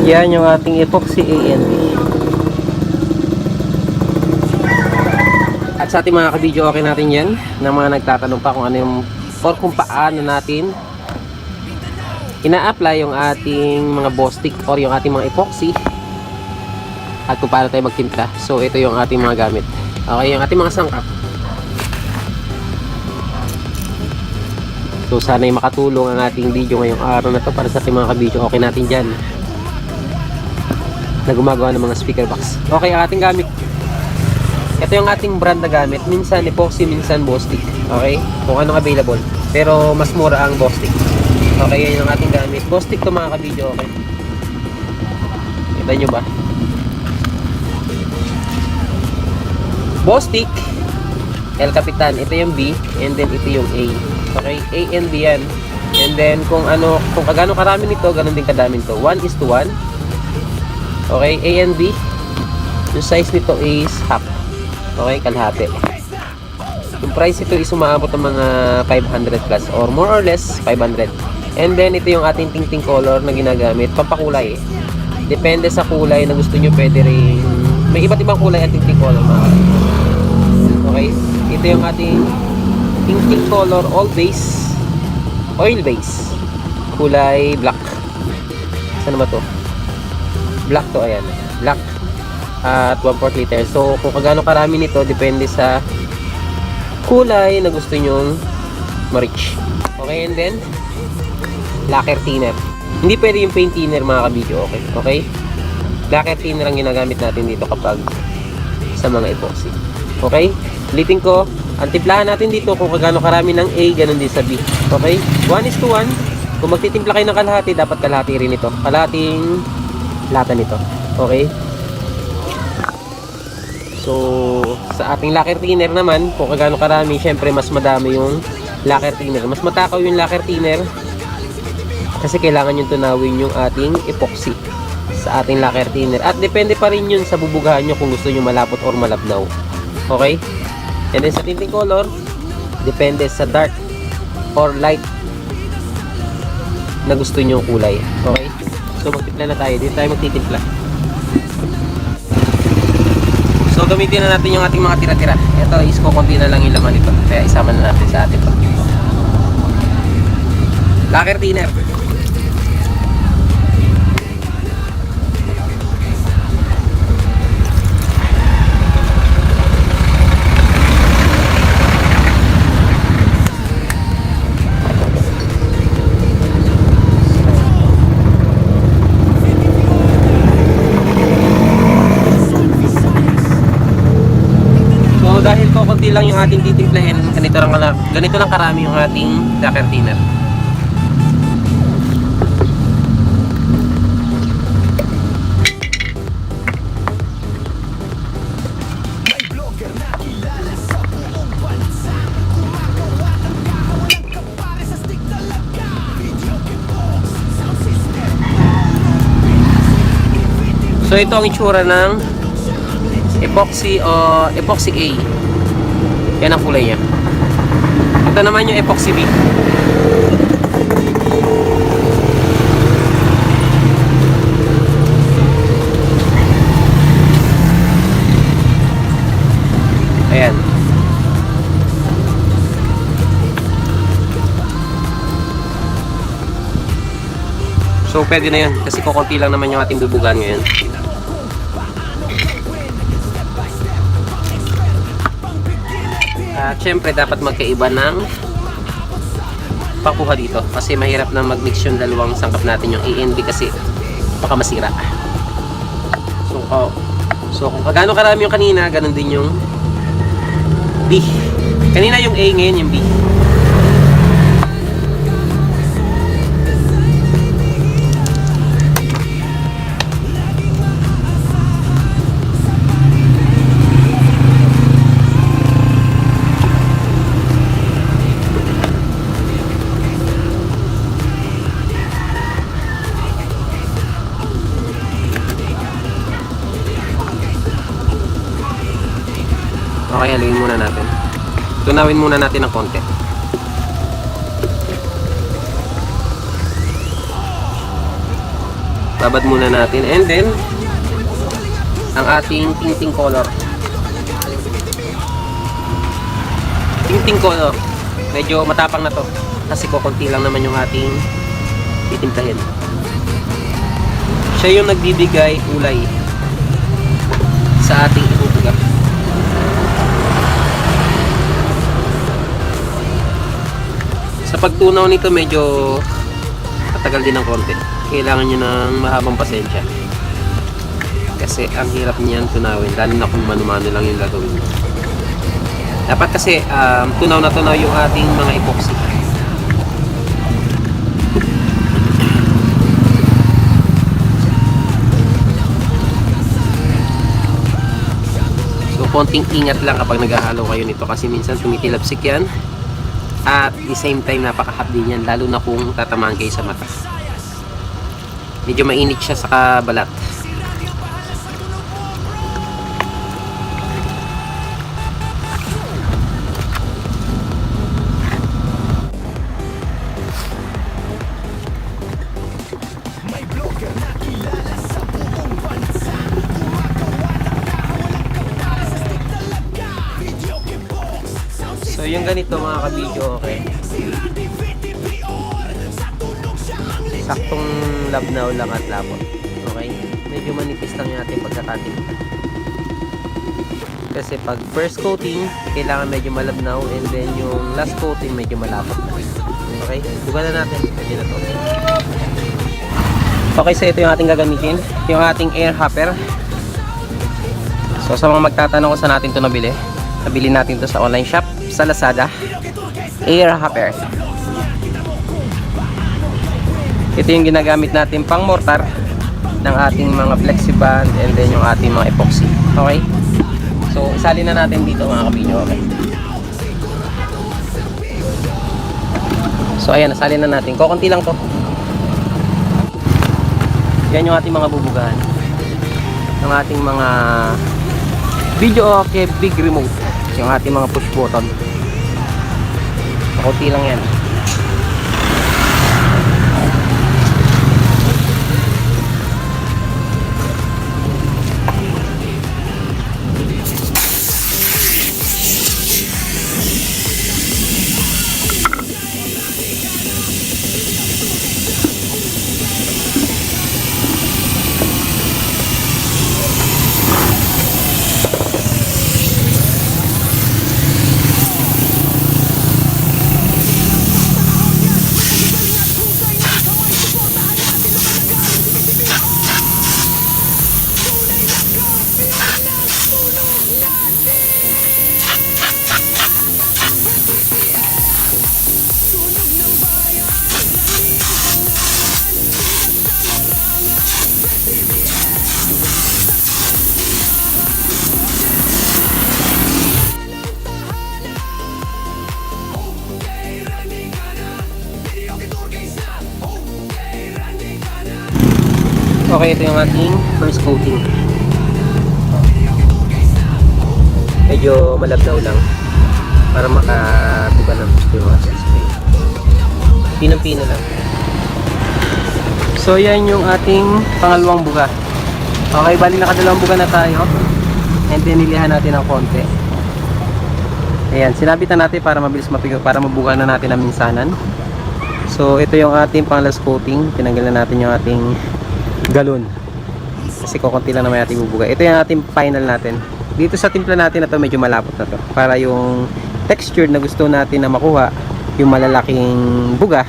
Yan yung ating epoxy AND. At sa ating mga kabidyo, okay natin yan. Na mga nagtatanong pa kung ano yung or kung paano natin ina-apply yung ating mga Bostik or yung ating mga epoxy at kung paano tayo magtimpla. So ito yung ating mga gamit. Okay, yung ating mga sangkap. So sana'y makatulong ang ating video ngayong araw na to para sa ating mga kabidyo. Okay natin dyan na gumagawa ng mga speaker box. Okay, ang ating gamit. Ito yung ating brand na gamit. Minsan epoxy, minsan Bostik. Okay? Kung anong available. Pero mas mura ang Bostik. Okay, yan yung ating gamit. Bostik to mga kabidyo. Okay? Kita nyo ba? Bostik El Capitan. Ito yung B. And then ito yung A. Okay? A and B yan. And then kung kagano karami nito, ganun din kadami nito. 1:1. Okay? A and B. Yung size nito is half. Okay, kalahati. Yung price ito is umaabot ng mga 500 plus or more or less 500. And then ito yung ating tingting color na ginagamit, pampakulay. Depende sa kulay na gusto nyo, pwede rin may iba't ibang kulay ang tingting color mga. Okay, ito yung ating tingting color, all base, oil base, kulay black. Saan ba to? Black to, ayan, black at 1/4 liter. So kung kagano karami nito depende sa kulay na gusto nyong ma-reach. Okay, and then lacquer thinner. Hindi pwede yung paint thinner mga kabidyo. Okay, okay, lacquer thinner ang ginagamit natin dito kapag sa mga epoxy. Okay, ulitin ko, ang timplahan natin dito kung kagano karami ng A, ganun din sa B. Okay, 1:1. Kung magtitimpla kayo ng kalahati, dapat kalahati rin ito, kalahating lata nito. Okay. So, sa ating lacquer thinner naman, kung kagano karami, syempre mas madami yung lacquer thinner. Mas matakaw yung lacquer thinner kasi kailangan yung tunawin yung ating epoxy sa ating lacquer thinner. At depende pa rin yun sa bubugahan nyo kung gusto nyo malapot or malabnaw. Okay? And then sa tinting color, depende sa dark or light na gusto nyo kulay. Okay? So, magtimpla na tayo. Dito tayo magtitimpla. So gamitin na natin yung ating mga tira-tira. Ito is kukunti na lang yung laman nito. Kaya isama na natin sa ating pagtito. Lacquer thinner. Dahil kukunti lang yung ating titimplahin, ganito lang karami yung ating lacquer thinner. So ito ang itsura ng epoxy o epoxy A. Yan ang kulay niya. Ito naman yung epoxy B. Ayan. So pwede na yun kasi kukunti lang naman yung ating bubugan ngayon. At syempre dapat magkaiba ng pangkuha dito kasi mahirap na mag-mix yung dalawang sangkap natin, yung A and B, kasi baka masira. So kung kagano karami yung kanina, ganun din yung B. Kanina yung A, ngayon yung B. Okay, haluin muna natin. Tunawin muna natin ng konti. babad muna natin. And then, ang ating tinting color. Tinting color. Medyo matapang na to. Kasi kukunti lang naman yung ating titimplahin. Siya yung nagbibigay kulay sa ating ibubuga. Sa pagtunaw nito medyo matagal din ng konti. Kailangan nyo ng mahabang pasensya. Kasi ang hirap niyan tunawin. Lalo na kung mano-mano lang yung gagawin nyo. Dapat kasi tunaw na tunaw yung ating mga epoxy. So konting ingat lang kapag naghahalo kayo nito kasi minsan tumitilapsik yan. At the same time napakahapdi niyan lalo na kung tatamaan kayo sa mata. Medyo mainit siya sa balat. So yung ganito mga kabidyo, okay. Saktong labnaw lang at lapot. Okay? Medyo manipis lang yung ating pagkakatimpa. Kasi pag first coating, kailangan medyo malabnaw and then yung last coating medyo malapot na. Okay? Buga na natin. Pwede na to. Okay, so ito yung ating gagamitin. Yung ating air hopper. So sa mga magtatanong kung saan natin ito nabili, nabili natin ito sa online shop sa Lazada. Air hopper. Ito yung ginagamit natin pang mortar ng ating mga flexiband and then yung ating mga epoxy. Okay? So isalin na natin dito mga kabinyo. Okay? So ayan, nasalin na natin. Kukunti lang to. Yan yung ating mga bubugahan ng ating mga video okay big remote. Yung ating mga push button. Kukunti lang yan. Okay, ito yung ating first coating. Medyo malabnaw lang para makatuba ng gusto yung ating spray. Pinang-pina lang. So yan yung ating pangalawang buga. Okay, bali nakadalawang buga na tayo. And then nilihan natin ng konti. Ayan, sinabitan natin para mabilis mapigo, para mabuga na natin ang minsanan. So ito yung ating pang-last coating. Tinanggal na natin yung ating galon kasi kukunti lang naman natin bubuga. Ito yung ating final natin. Dito sa timpla natin na to medyo malapot na to para yung texture na gusto natin na makuha, yung malalaking buga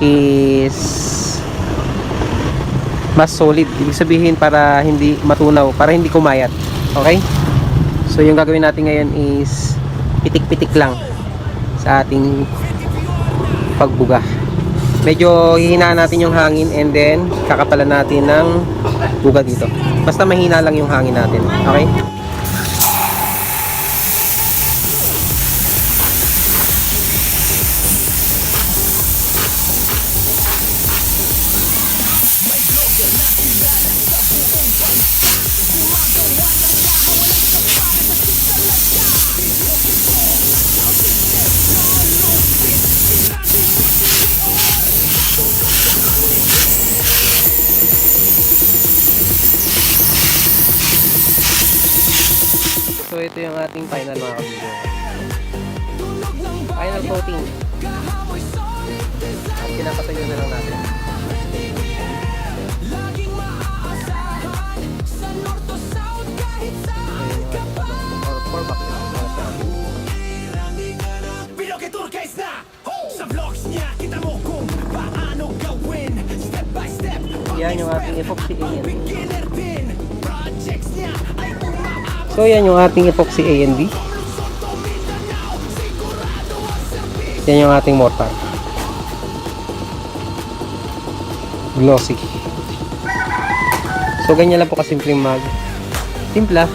is mas solid. Ibig sabihin para hindi matunaw, para hindi kumayat. Okay? So yung gagawin natin ngayon is pitik-pitik lang sa ating pagbuga. Medyo hihinaan natin yung hangin and then kakapalan natin ng buga dito. Basta mahina lang yung hangin natin. Okay? ito yung ating final mga kabidyo. Final coating. At pinapatayo na lang natin. Yan yung ating epoxy ANB. So yan yung ating epoxy ANB. Yan yung ating mortar. Glossy. So ganyan lang po kasimpleng timpla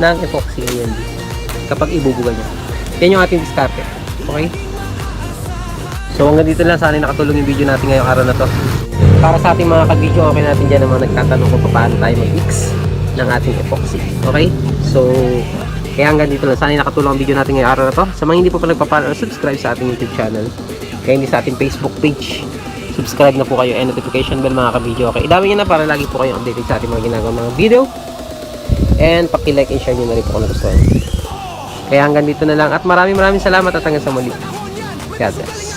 ng epoxy ANB kapag ibubuga niya. Yan yung ating diskarte. Okay? So hanggang dito lang, sana nakatulong yung video natin ngayong araw na to. Para sa ating mga ka-video, okay natin dyan naman nagtatanong kung paano tayo mag-mix ng ating epoxy. Okay? So, kaya hanggang dito lang, sana nakatulong ang video natin ngayong araw na to. Sa mga hindi po pa nagpapalo, subscribe sa ating YouTube channel. Kaya hindi sa ating Facebook page, subscribe na po kayo and notification bell mga ka-video. Okay? Idami nyo na para lagi po kayong updated sa ating mga ginagawa mga video. And paki-like and share nyo na rin po kung nagustuhan. Kaya hanggang dito na lang at maraming salamat at hanggang sa muli. God bless.